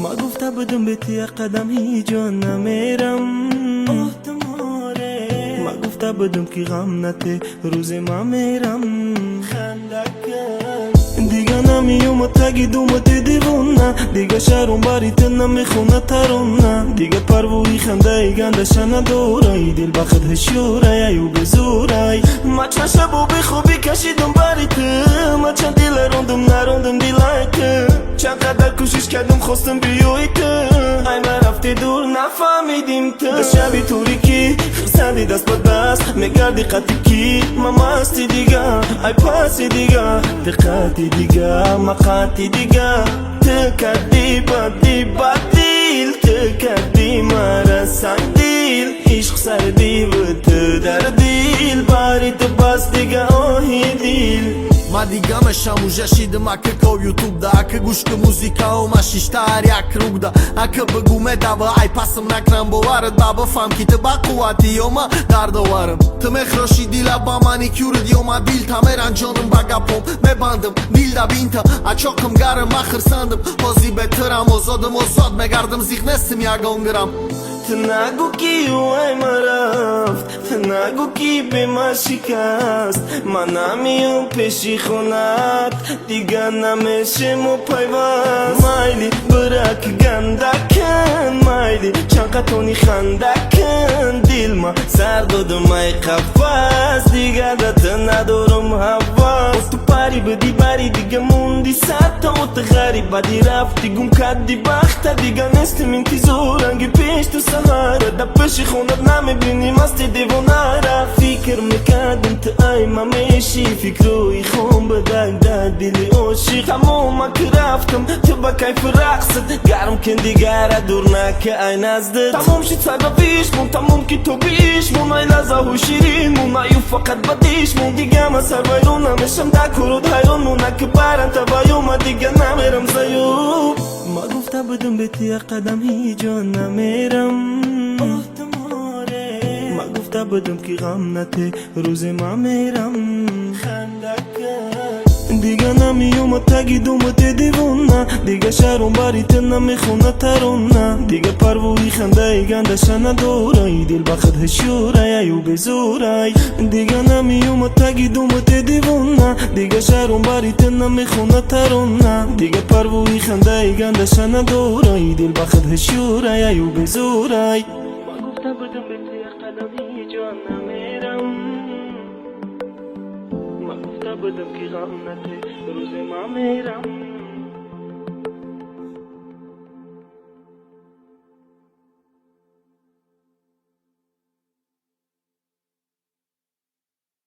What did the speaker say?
ما گفته بودم به تی قدم هی جان نمیرم. ما گفته بودم که غم نته روز ما میرم. دیگه نمیومد تگی دومت دیوونه، دیگه شهرون باری تن نمیخونه ترونه، دیگه پروی خنده ای گندش نداره، دل بخد هشوره یو بزوره. ما چند شبو به خوبی کشیدم باری تو، ما چند دیل روندم نروندم دیلای تو، چند قدر کوشش کردم خواستم بیوی تو، ای ما رفتی دور نفهمیدیم تو. شبی توری کی خرسندی دست با دست میگردی قطی کی ما مستی دیگه، ای پاسی دیگه دقتی دیگه مقاتی دیگه. تو کردی بدی بدیل، تو کردی مرا سندیل، عشق سردی و تو در دیل باری تو بس دیگه آهی دیل. ما دیگه مشم و جشیدم اکه کو یوتوب ده، اکه گوش که موزیکا و مشیشتر یک روگ ده، اکه بگو مدوه ای پسم نکنم باورد با بفهم که تو با قواتی یا ما دردوارم. تو مخراشی دیل با مانیکیور یا ما دیل تمیران جانم بگپم مبندم دیل دا بینتا اچاکم گرم مخرسندم بازی بهترم آزادم آزاد مگردم زیغ نستم یگان گرم. تو نگو کی اوی ما رفت، تو نگو کی به ما شکست، من نمیام پیشی خونت دیگه نمیشه مو پیوست. مایلی برک گندکن مایلی چنقتونی خندکن، دیل ما سر دادم ای قفص دیگه دت ندارم حواس. تو پری بدی بری دیگه موندی صد تا ات غریب بدی رفتی گم کردی بخت دیگه نستم انتظار رنگی پیش تو سهاره در پشی خوندت نمیبینی مستی دیوانه را. فکر میکردم تو ای ما میشی فکروی خون بدن در دلی عاشق، تمام که رفتم تو با کیف رقصت گرم کن دیگر را دور نکه ای نزدت. تمام شد سببیش مون تمام که تو بیش مون ای لزه و شیرین مون ایو فقط بدیش مون دیگه ما سر ویرون نمیشم در کرود حیرون مونه که برن تبایو ما دیگه نمیرم زیوب. ما گفته بودم به تی قدم هی جان نمیرم. ما گفته بودم که غم نته روز ما میرم. دیگه نمیومد تگی دومت دیوونه، دیگه شهرون باری تن نمیخونه ترونه، دیگه پروی خنده ای گندش نداره، دل بخد هشوره یو بزوره. دیگه نمیومد تگی دومت دیوونه، دیگه شهرون باری تن نمیخونه ترونه، دیگه پروی خنده ای گندش نداره، دل بخد هشوره یو بزوره. ما گفته بودم به تی قدمی جان نمیرم. ما گفته بودم که غم نته روز ما میرم.